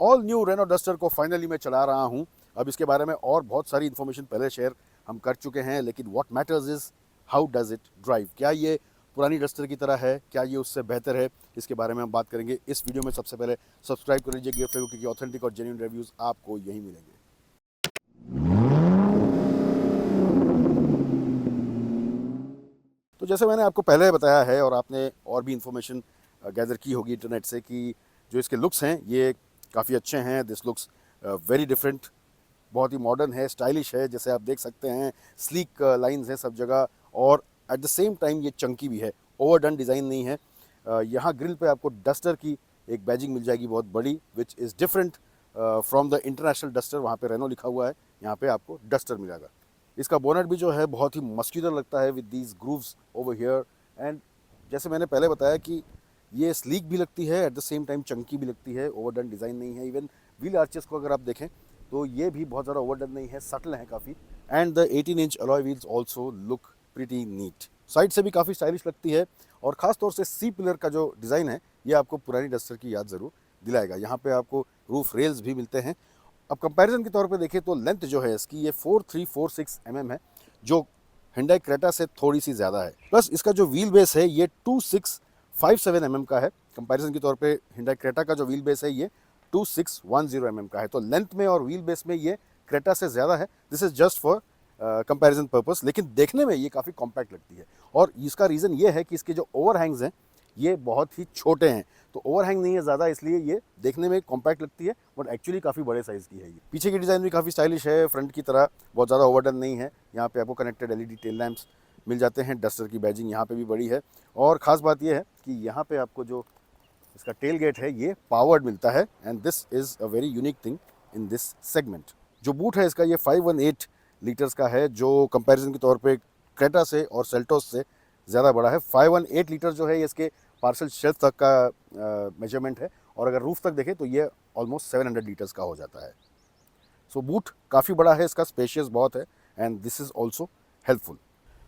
All new Renault duster को finally मैं चला रहा हूँ। अब इसके बारे में और बहुत सारी इन्फॉर्मेशन पहले शेयर हम कर चुके हैं, लेकिन what matters is how does it drive. क्या ये पुरानी डस्टर की तरह है, क्या ये उससे बेहतर है, इसके बारे में हम बात करेंगे इस वीडियो में। सबसे पहले सब्सक्राइब कर लीजिए गियर फेवो, क्योंकि ऑथेंटिक और जेन्युइन रिव्यूज़ आपको यहीं मिलेंगे। तो जैसे मैंने आपको पहले बताया है और आपने और भी इन्फॉर्मेशन गैदर की होगी इंटरनेट से, कि जो इसके लुक्स हैं ये काफ़ी अच्छे हैं। दिस लुक्स वेरी डिफरेंट, बहुत ही मॉडर्न है, स्टाइलिश है। जैसे आप देख सकते हैं स्लीक लाइंस हैं सब जगह, और एट द सेम टाइम ये चंकी भी है, ओवरडन डिज़ाइन नहीं है। यहाँ ग्रिल पे आपको डस्टर की एक बैजिंग मिल जाएगी बहुत बड़ी, which is different from the international duster. वहाँ पे रेनो लिखा हुआ है, यहाँ पे आपको डस्टर मिलेगा। इसका बोनट भी जो है बहुत ही मस्क्यूलर लगता है with these grooves over here. And जैसे मैंने पहले बताया कि ये स्लीक भी लगती है, at the same time Chunky भी लगती है, ओवरडन डिज़ाइन नहीं है। इवन व्हील आर्चेस को अगर आप देखें तो ये भी बहुत ज़्यादा ओवरडन नहीं है, सटल है काफ़ी। And the eighteen inch alloy wheels also look pretty neat. Side से भी काफ़ी स्टाइलिश लगती है, और ख़ास तौर से सी पिलर का जो डिज़ाइन है ये आपको पुरानी डस्टर की याद ज़रूर दिलाएगा। यहाँ पे आपको रूफ रेल्स भी मिलते हैं। अब कंपैरिजन के तौर पे देखें तो लेंथ जो है इसकी ये 4346 है, जो Hyundai क्रेटा से थोड़ी सी ज़्यादा है। प्लस इसका जो व्हील बेस है ये 2657 का है। कंपैरिजन के तौर पे Hyundai क्रेटा का जो व्हील बेस है ये 2610 का है। तो लेंथ में और व्हील बेस में ये क्रेटा से ज़्यादा है। This is just for comparison purpose, लेकिन देखने में ये काफ़ी कॉम्पैक्ट लगती है। और इसका रीज़न ये है कि इसके जो ओवरहैंग्स हैं ये बहुत ही छोटे हैं। तो ओवरहैंग नहीं है ज़्यादा, इसलिए ये देखने में कॉम्पैक्ट लगती है, बट एक्चुअली काफ़ी बड़े साइज़ की है ये। पीछे की डिज़ाइन भी काफ़ी स्टाइलिश है, फ्रंट की तरह बहुत ज़्यादा ओवरडन नहीं है। यहाँ पे आपको कनेक्टेड एलईडी टेल लैंप्स मिल जाते हैं। डस्टर की बैजिंग यहाँ पे भी बड़ी है, और ख़ास बात यह है कि यहाँ पे आपको जो इसका टेल गेट है ये पावर्ड मिलता है, and this is a very unique thing in this segment. जो बूट है इसका ये 518 लीटर्स का है, जो कंपैरिजन के तौर पे क्रेटा से और सेल्टोस से ज़्यादा बड़ा है। 518 लीटर जो है ये इसके पार्सल शेल्फ तक का मेजरमेंट है, और अगर रूफ तक देखें तो ये ऑलमोस्ट 700 लीटर्स का हो जाता है। सो बूट काफ़ी बड़ा है इसका, स्पेशियस बहुत है, and this is also helpful.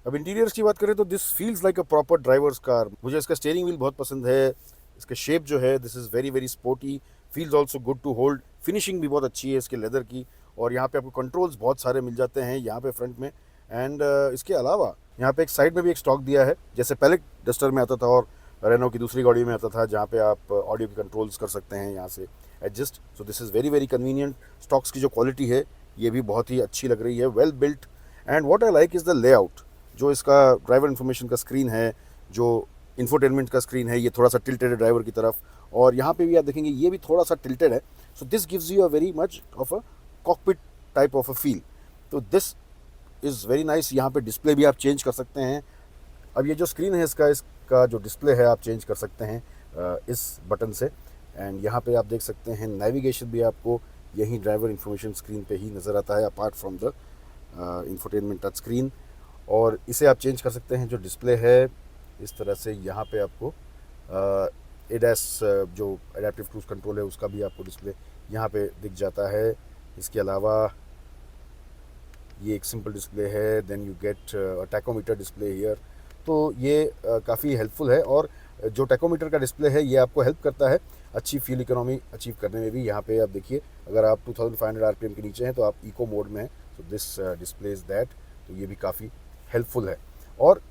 अब इंटीरियर्स की बात करें तो this feels like a proper drivers car. मुझे इसका स्टीयरिंग व्हील बहुत पसंद है। इसका शेप जो है this is very very sporty, feels also good to hold. Finishing भी बहुत अच्छी है इसके लेदर की, और यहाँ पे आपको कंट्रोल्स बहुत सारे मिल जाते हैं यहाँ पे फ्रंट में। एंड इसके अलावा यहाँ पे एक साइड में भी एक स्टॉक दिया है, जैसे पहले डस्टर में आता था और रेनो की दूसरी गाड़ी में आता था, जहाँ पे आप ऑडियो के कंट्रोल्स कर सकते हैं यहाँ से adjust. So this is very very convenient. Stocks की जो क्वालिटी है ये भी बहुत ही अच्छी लग रही है, well built. And what I like is the layout. जो इसका ड्राइवर इन्फॉर्मेशन का स्क्रीन है, जो इंफोटेनमेंट का स्क्रीन है, ये थोड़ा सा टिल्टेड है ड्राइवर की तरफ, और यहाँ पे भी आप देखेंगे ये भी थोड़ा सा टिल्टेड है। So this gives you a very much of a cockpit type of a feel. तो दिस इज़ वेरी नाइस। यहाँ पे डिस्प्ले भी आप चेंज कर सकते हैं। अब ये जो स्क्रीन है इसका जो डिस्प्ले है आप चेंज कर सकते हैं इस बटन से। एंड यहाँ पे आप देख सकते हैं नेविगेशन भी आपको यही ड्राइवर इन्फॉर्मेशन स्क्रीन पे ही नज़र आता है, apart from the infotainment touch screen. और इसे आप चेंज कर सकते हैं जो डिस्प्ले है इस तरह से। यहाँ पे आपको एडएस जो एडेप्टिव क्रूज कंट्रोल है उसका भी आपको डिस्प्ले यहाँ पे दिख जाता है। इसके अलावा ये एक सिंपल डिस्प्ले है, then you get tachometer display here. तो ये काफ़ी हेल्पफुल है, और जो टैकोमीटर का डिस्प्ले है ये आपको हेल्प करता है अच्छी फ्यूल इकोनॉमी अचीव करने में भी। यहाँ पे आप देखिए अगर आप 2500 आरपीएम के नीचे हैं तो आप इको मोड में हैं, so this display is that. तो ये भी काफ़ी हेल्पफुल है। और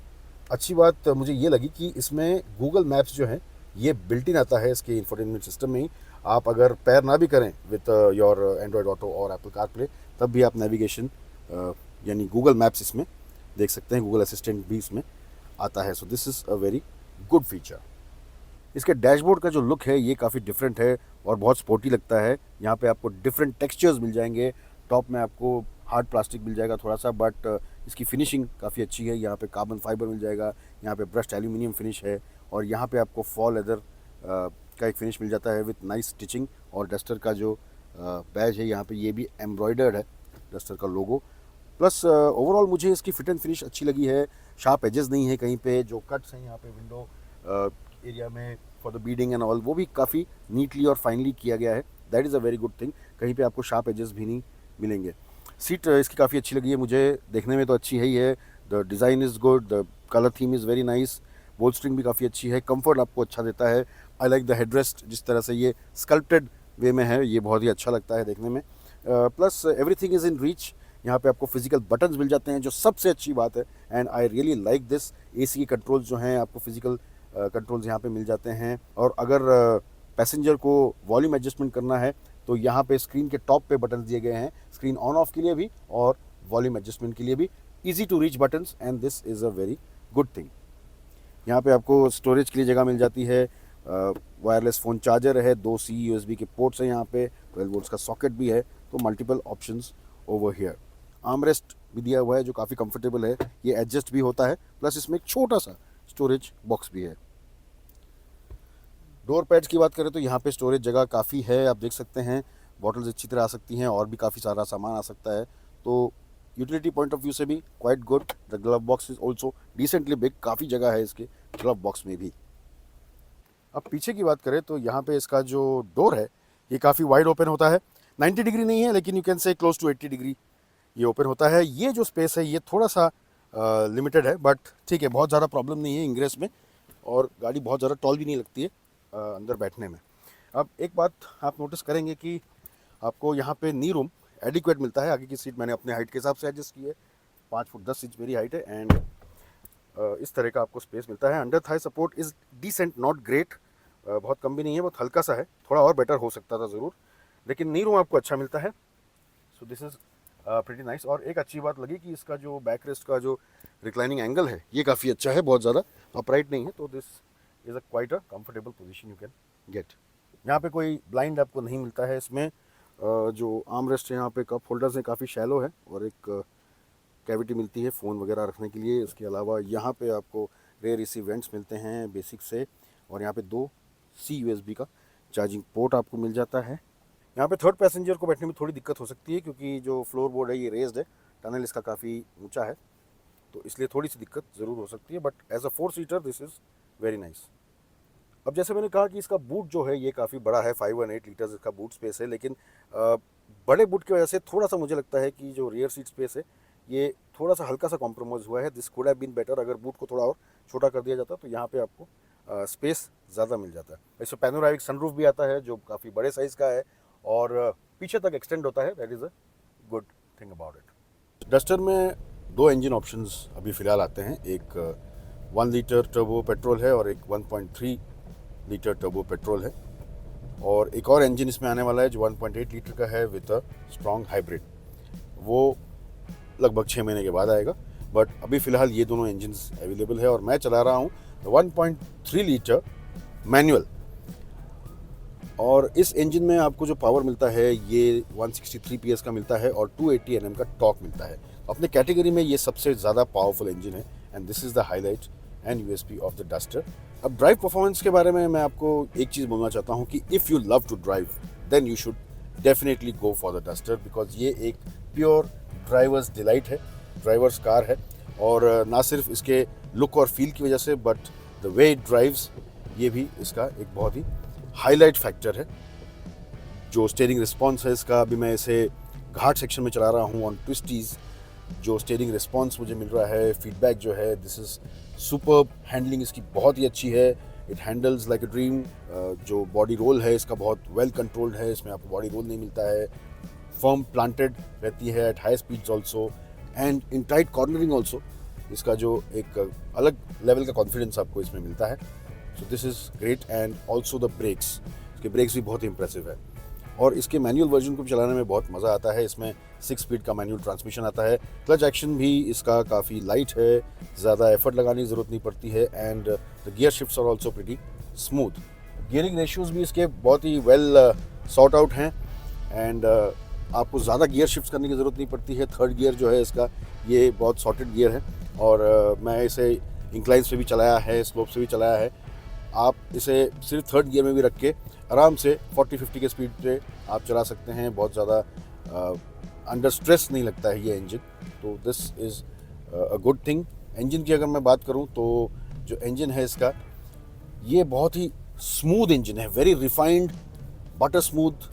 अच्छी बात मुझे ये लगी कि इसमें गूगल मैप्स जो है ये बिल्ट इन आता है इसके इंफोटेनमेंट सिस्टम में ही। आप अगर पेयर ना भी करें विथ योर एंड्रॉयड ऑटो और एप्पल कारप्ले, तब भी आप नेविगेशन यानी गूगल मैप्स इसमें देख सकते हैं, गूगल असिस्टेंट भी इसमें आता है। So this is a very good feature. इसके डैशबोर्ड का जो लुक है ये काफ़ी डिफरेंट है और बहुत स्पोर्टी लगता है। यहाँ पे आपको डिफरेंट टेक्सचर्स मिल जाएंगे। टॉप में आपको हार्ड प्लास्टिक मिल जाएगा थोड़ा सा, बट इसकी फिनिशिंग काफ़ी अच्छी है। यहाँ पे कार्बन फाइबर मिल जाएगा, यहाँ पे ब्रश्ड एल्यूमिनियम फिनिश है, और यहाँ पे आपको फॉल लेदर का एक फिनिश मिल जाता है विथ नाइस स्टिचिंग। और डस्टर का जो बैज है यहाँ पे ये भी एम्ब्रॉयडर्ड है, डस्टर का लोगो। प्लस ओवरऑल मुझे इसकी फिट एंड फिनिश अच्छी लगी है। शार्प एजेस नहीं है कहीं पे, जो कट्स हैं यहाँ पे विंडो एरिया में for the beading and all, वो भी काफ़ी नीटली और फाइनली किया गया है। That is a very good thing. कहीं पे आपको शार्प एजेस भी नहीं मिलेंगे। सीट इसकी काफ़ी अच्छी लगी है मुझे, देखने में तो अच्छी है ही है। The design is good, the colour theme is very nice, बोल्स्ट्रिंग भी काफ़ी अच्छी है, कंफर्ट आपको अच्छा देता है। आई लाइक द हेडरेस्ट, जिस तरह से ये स्कल्प्टेड वे में है, ये बहुत ही अच्छा लगता है देखने में। Plus everything is in reach. यहाँ पे आपको फिजिकल बटन्स मिल जाते हैं, जो सबसे अच्छी बात है, and I really like this. AC के कंट्रोल्स जो हैं, आपको फिजिकल कंट्रोल्स यहाँ पे मिल जाते हैं। और अगर पैसेंजर को वॉल्यूम एडजस्टमेंट करना है तो यहाँ पे स्क्रीन के टॉप पे बटन दिए गए हैं, स्क्रीन ऑन ऑफ के लिए भी और वॉल्यूम एडजस्टमेंट के लिए भी। Easy to reach buttons, and this is a very good thing. यहाँ पे आपको स्टोरेज के लिए जगह मिल जाती है, वायरलेस फ़ोन चार्जर है, 2 सी USB के पोर्ट्स हैं यहाँ पे, 12 वोल्ट्स का सॉकेट भी है, तो multiple options over here. Armrest भी दिया हुआ है जो काफ़ी कंफर्टेबल है, ये एडजस्ट भी होता है, प्लस इसमें एक छोटा सा स्टोरेज बॉक्स भी है। डोर पैड्स की बात करें तो यहाँ पे स्टोरेज जगह काफ़ी है, आप देख सकते हैं, बॉटल्स अच्छी तरह आ सकती हैं और भी काफ़ी सारा सामान आ सकता है, तो यूटिलिटी पॉइंट ऑफ व्यू से भी quite good. The glove box is also decently big, काफ़ी जगह है इसके ग्लव बॉक्स में भी। अब पीछे की बात करें तो यहाँ पे इसका जो डोर है ये काफ़ी वाइड ओपन होता है, 90 डिग्री नहीं है लेकिन you can say close to 80 degree ये ओपन होता है। ये जो स्पेस है ये थोड़ा सा लिमिटेड है, बट ठीक है, बहुत ज़्यादा प्रॉब्लम नहीं है इंग्रेस में, और गाड़ी बहुत ज़्यादा टॉल भी नहीं लगती है अंदर बैठने में। अब एक बात आप नोटिस करेंगे कि आपको यहाँ पे नी रूम एडिक्वेट मिलता है। आगे की सीट मैंने अपने हाइट के हिसाब से एडजस्ट की है, 5 फुट 10 इंच मेरी हाइट है, एंड इस तरह का आपको स्पेस मिलता है। Under thigh support is decent, not great, बहुत कम भी नहीं है, बहुत हल्का सा है, थोड़ा और बेटर हो सकता था ज़रूर, लेकिन नी रूम आपको अच्छा मिलता है। So this is pretty nice. और एक अच्छी बात लगी कि इसका जो बैक रेस्ट का जो रिक्लाइनिंग एंगल है ये काफ़ी अच्छा है, बहुत ज़्यादा अपराइट नहीं है, तो this is a quite a comfortable position you can get. यहाँ पे कोई ब्लाइंड आपको नहीं मिलता है इसमें। जो आर्म रेस्ट है यहाँ पे कप होल्डर्स हैं, काफ़ी शैलो है, और एक कैविटी मिलती है फ़ोन वगैरह रखने के लिए। इसके अलावा यहाँ पे आपको रेयर इसी वेंट्स मिलते हैं बेसिक से, और यहाँ पे 2 सी USB का चार्जिंग पोर्ट आपको मिल जाता है। यहाँ पे थर्ड पैसेंजर को बैठने में थोड़ी दिक्कत हो सकती है क्योंकि जो फ्लोर बोर्ड है ये रेज्ड है, टनल इसका काफ़ी ऊंचा है, तो इसलिए थोड़ी सी दिक्कत ज़रूर हो सकती है, but as a 4 seater this is very nice. अब जैसे मैंने कहा कि इसका बूट जो है ये काफ़ी बड़ा है, 518 लीटर्स इसका बूट स्पेस है, लेकिन बड़े बूट की वजह से थोड़ा सा मुझे लगता है कि जो रियर सीट स्पेस है ये थोड़ा सा हल्का सा कॉम्प्रोमाइज़ हुआ है। This could have been better, अगर बूट को थोड़ा और छोटा कर दिया जाता तो यहाँ पे आपको स्पेस ज़्यादा मिल जाता है। इसमें पैनोरामिक सनरूफ भी आता है जो काफ़ी बड़े साइज़ का है और पीछे तक एक्सटेंड होता है, that is a good thing about it. Duster में 2 इंजन ऑप्शंस अभी फ़िलहाल आते हैं, एक 1 लीटर टर्बो पेट्रोल है और एक 1.3 लीटर टर्बो पेट्रोल है, और एक और इंजन इसमें आने वाला है जो 1.8 लीटर का है विद अ स्ट्रॉन्ग हाइब्रिड, वो लगभग 6 महीने के बाद आएगा, बट अभी फ़िलहाल ये दोनों इंजन्स अवेलेबल है और मैं चला रहा हूँ 1.3 लीटर मैनुअल। और इस इंजन में आपको जो पावर मिलता है ये 163 PS का मिलता है और 280 Nm का टॉर्क मिलता है। अपने कैटेगरी में ये सबसे ज़्यादा पावरफुल इंजन है, and this is the highlight and USP of the duster. अब ड्राइव परफॉर्मेंस के बारे में मैं आपको एक चीज़ बोलना चाहता हूँ कि if you love to drive then you should definitely go for the Duster, because ये एक प्योर ड्राइवर्स डिलाइट है, ड्राइवर्स कार है, और ना सिर्फ इसके लुक और फील की वजह से but the way it drives ये भी इसका एक बहुत ही हाईलाइट फैक्टर है। जो स्टीयरिंग रिस्पॉन्स है इसका, अभी मैं इसे घाट सेक्शन में चला रहा हूँ ऑन ट्विस्टीज़, जो स्टीयरिंग रिस्पॉन्स मुझे मिल रहा है, फीडबैक जो है, दिस इज़ सुपर्ब। हैंडलिंग इसकी बहुत ही अच्छी है, it handles like a dream. जो बॉडी रोल है इसका बहुत वेल कंट्रोल्ड है, इसमें आपको बॉडी रोल नहीं मिलता है, फर्म प्लांटेड रहती है at high speeds also, and in tight cornering also इसका जो एक अलग लेवल का कॉन्फिडेंस आपको इसमें मिलता है। So this is great, and also the brakes, इसके ब्रेक्स भी बहुत इंप्रेसिव है, और इसके मैनुअल वर्जन को भी चलाने में बहुत मज़ा आता है। इसमें 6 स्पीड का मैनुअल ट्रांसमिशन आता है, क्लच एक्शन भी इसका काफ़ी लाइट है, ज़्यादा एफर्ट लगाने की ज़रूरत नहीं पड़ती है, and the gear shifts are also pretty smooth. Gearing ratios भी इसके बहुत ही वेल सॉर्ट आउट हैं, एंड आपको ज़्यादा गियर शिफ्ट करने की ज़रूरत नहीं पड़ती है। थर्ड गियर जो है इसका ये बहुत सॉर्टेड गियर है, और मैं इसे इंक्लाइंस पे भी चलाया है, स्लोप से भी चलाया है। आप इसे सिर्फ थर्ड गियर में भी रख के आराम से 40-50 के स्पीड पे आप चला सकते हैं, बहुत ज़्यादा अंडर स्ट्रेस नहीं लगता है ये इंजन, तो this is a good thing. Engine की अगर मैं बात करूं तो जो इंजन है इसका ये बहुत ही स्मूथ इंजन है, वेरी रिफाइंड, बटर स्मूथ,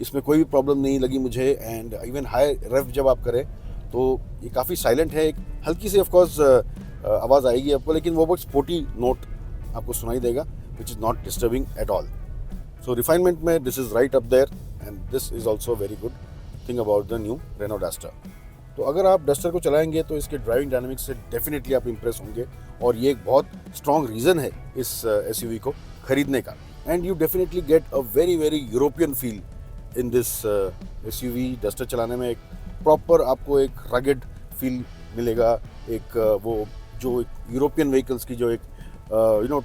इसमें कोई भी प्रॉब्लम नहीं लगी मुझे, एंड इवन हाई रेव जब आप करें तो ये काफ़ी साइलेंट है। एक हल्की सी ऑफकोर्स आवाज़ आएगी आपको, लेकिन वो बहुत स्पोर्टी नोट आपको सुनाई देगा, which is not disturbing at all. So refinement में this is right up there and this is also very good thing about the new Renault Duster. तो अगर आप डस्टर को चलाएंगे तो इसके ड्राइविंग डायनामिक्स से डेफिनेटली आप इंप्रेस होंगे और ये एक बहुत स्ट्रॉन्ग रीज़न है इस एसयूवी को खरीदने का। And you definitely get a very very European feel in this SUV. Duster चलाने में एक प्रॉपर आपको एक रगेड फील मिलेगा, एक वो जो यूरोपियन व्हीकल्स की जो एक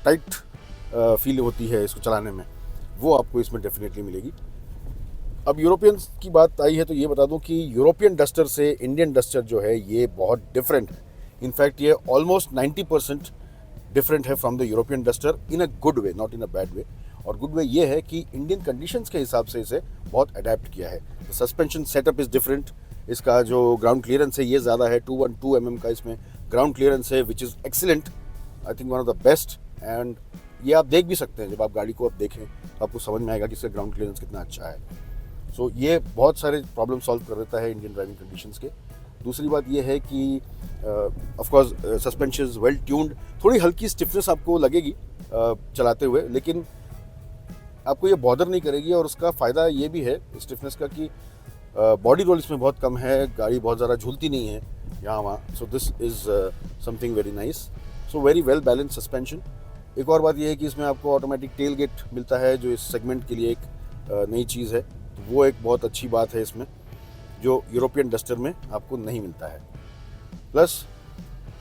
टाइट फील होती है इसको चलाने में, वो आपको इसमें डेफिनेटली मिलेगी। अब यूरोपियंस की बात आई है तो ये बता दूं कि यूरोपियन डस्टर से इंडियन डस्टर जो है ये बहुत डिफरेंट है। इनफैक्ट ये ऑलमोस्ट 90% डिफरेंट है from the European duster in a good way, not in a bad way. और गुड वे ये है कि इंडियन कंडीशंस के हिसाब से इसे बहुत अडेप्ट किया है। सस्पेंशन सेटअप इज़ डिफरेंट, इसका जो ग्राउंड क्लियरेंस है ये ज़्यादा है, 212 mm का इसमें ग्राउंड क्लियरेंस है, which is excellent, I think one of the best. And ये आप देख भी सकते हैं, जब आप गाड़ी को आप देखें तो आपको समझ में आएगा कि इसका ग्राउंड क्लियरेंस कितना अच्छा है। सो ये बहुत सारे प्रॉब्लम सॉल्व कर देता है इंडियन ड्राइविंग कंडीशंस के। दूसरी बात ये है कि of course suspension is well tuned, थोड़ी हल्की स्टिफनेस आपको लगेगी चलाते हुए, लेकिन आपको ये बॉदर नहीं करेगी। और उसका फ़ायदा ये भी है स्टिफनेस का कि बॉडी रोल इसमें बहुत कम है, गाड़ी बहुत ज़्यादा झूलती नहीं है यहाँ वहाँ। सो this is something very nice. So very well balance suspension. एक और बात यह है कि इसमें आपको ऑटोमेटिक टेल गेट मिलता है, जो इस सेगमेंट के लिए एक नई चीज़ है, तो वो एक बहुत अच्छी बात है इसमें, जो यूरोपियन डस्टर में आपको नहीं मिलता है। प्लस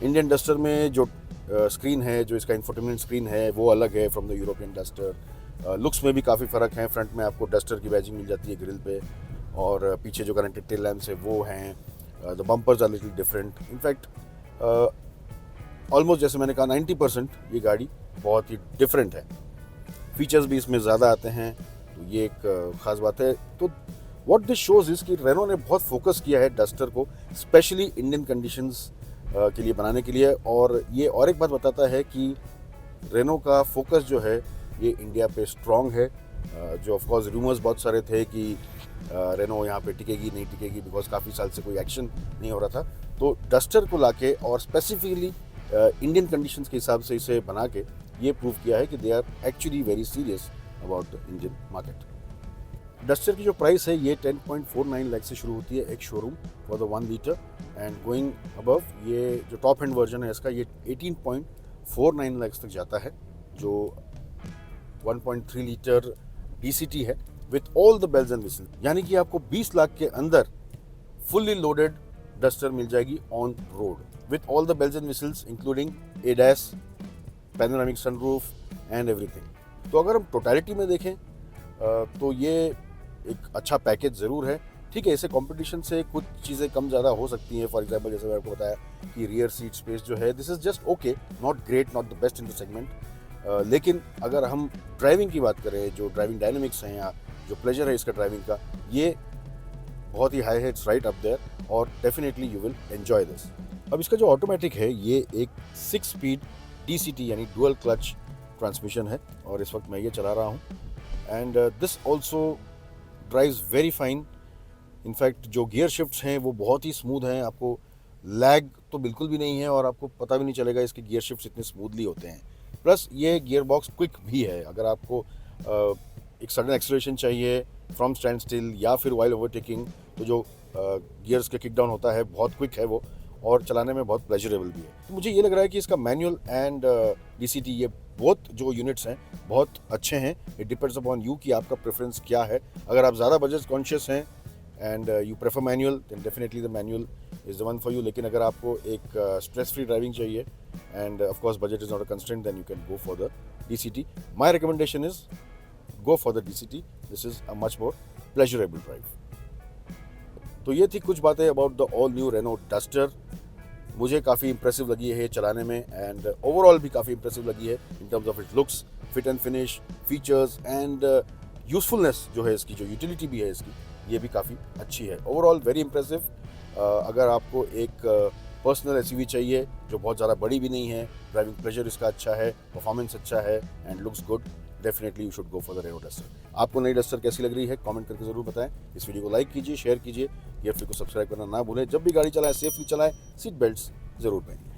इंडियन डस्टर में जो स्क्रीन है, जो इसका इंफोटेनमेंट स्क्रीन है, वो अलग है from the European duster. Looks में भी काफ़ी फ़र्क है। फ्रंट में आपको डस्टर की बैजिंग मिल जाती है ग्रिल पे, और पीछे जो कनेक्टेड टेल लैम्प्स है वो हैं। The bumpers are little different. In fact almost जैसे मैंने कहा 90% ये गाड़ी बहुत ही डिफरेंट है। फीचर्स भी इसमें ज़्यादा आते हैं, तो ये एक ख़ास बात है। तो व्हाट दिस शोज़ इज़ कि रेनो ने बहुत फोकस किया है डस्टर को स्पेशली इंडियन कंडीशंस के लिए बनाने के लिए। और ये और एक बात बताता है कि रेनो का फोकस जो है ये इंडिया पे स्ट्रॉन्ग है। जो ऑफकोर्स रूमर्स बहुत सारे थे कि रेनो यहाँ पे टिकेगी नहीं टिकेगी, बिकॉज काफ़ी साल से कोई एक्शन नहीं हो रहा था। तो डस्टर को लाके और स्पेसिफिकली इंडियन कंडीशंस के हिसाब से इसे बना के ये प्रूव किया है कि they are actually very serious about the Indian market. Duster की जो प्राइस है ये 10.49 लाख से शुरू होती है एक showroom for the 1 litre, and going above ये जो टॉप एंड वर्जन है इसका ये 18.49 लाख तक जाता है, जो 1.3 लीटर DCT है with all the bells and whistle. यानी कि आपको 20 लाख के अंदर फुल्ली लोडेड डस्टर मिल जाएगी on road with all the bells and whistles including ADAS, panoramic sunroof and everything. तो अगर हम टोटलिटी में देखें तो ये एक अच्छा पैकेज ज़रूर है। ठीक है, इसे कंपटीशन से कुछ चीज़ें कम ज़्यादा हो सकती हैं। फॉर एग्जांपल जैसे मैंने आपको बताया कि रियर सीट स्पेस जो है this is just okay, not great, not the best in the segment. लेकिन अगर हम ड्राइविंग की बात करें, जो ड्राइविंग डायनेमिक्स हैं या जो प्लेजर है इसका ड्राइविंग का, ये बहुत ही हाई है, इट्स राइट अप देयर, और definitely you will enjoy this. अब इसका जो ऑटोमेटिक है ये एक 6 स्पीड DCT यानी डुअल क्लच ट्रांसमिशन है, और इस वक्त मैं ये चला रहा हूँ। And this also drives very fine. In fact जो गियर शिफ्ट्स हैं वो बहुत ही स्मूथ हैं, आपको लैग तो बिल्कुल भी नहीं है, और आपको पता भी नहीं चलेगा इसके गियर शिफ्ट्स इतने स्मूथली होते हैं। प्लस ये गियर बॉक्स क्विक भी है। अगर आपको एक सडन एक्सेलरेशन चाहिए फ्रॉम स्टैंड स्टिल या फिर वाइल ओवरटेकिंग, तो जो गियर्स का किक डाउन होता है बहुत क्विक है वो, और चलाने में बहुत प्लेजरेबल भी है। तो मुझे ये लग रहा है कि इसका मैनुअल एंड DCT ये बोथ जो यूनिट्स हैं बहुत अच्छे हैं। इट डिपेंड्स अपॉन यू कि आपका प्रेफरेंस क्या है। अगर आप ज़्यादा बजट कॉन्शियस हैं and you prefer manual, then definitely the manual is the one for you. लेकिन अगर आपको एक स्ट्रेस फ्री ड्राइविंग चाहिए and of course budget is not a constraint, then you can go for the DCT। My recommendation is go for the DCT. This is a much more pleasurable drive. तो ये थी कुछ बातें about the all new Renault Duster. मुझे काफ़ी impressive लगी है चलाने में, एंड ओवरऑल भी काफ़ी इंप्रेसिव लगी है in terms of its looks, fit and finish, features and usefulness जो है इसकी, जो यूटिलिटी भी है इसकी, ये भी काफ़ी अच्छी है। Overall very impressive. अगर आपको एक पर्सनल SUV चाहिए जो बहुत ज़्यादा बड़ी भी नहीं है, ड्राइविंग प्लेजर इसका अच्छा है, परफॉर्मेंस अच्छा है and looks good, definitely you should go for the Renault Duster. आपको नई डस्टर कैसी लग रही है कमेंट करके ज़रूर बताएं। इस वीडियो को लाइक कीजिए, शेयर कीजिए, गियर फ्री को सब्सक्राइब करना ना भूलें। जब भी गाड़ी चलाएं सेफली चलाएं, सीट बेल्ट्स ज़रूर पहनिए।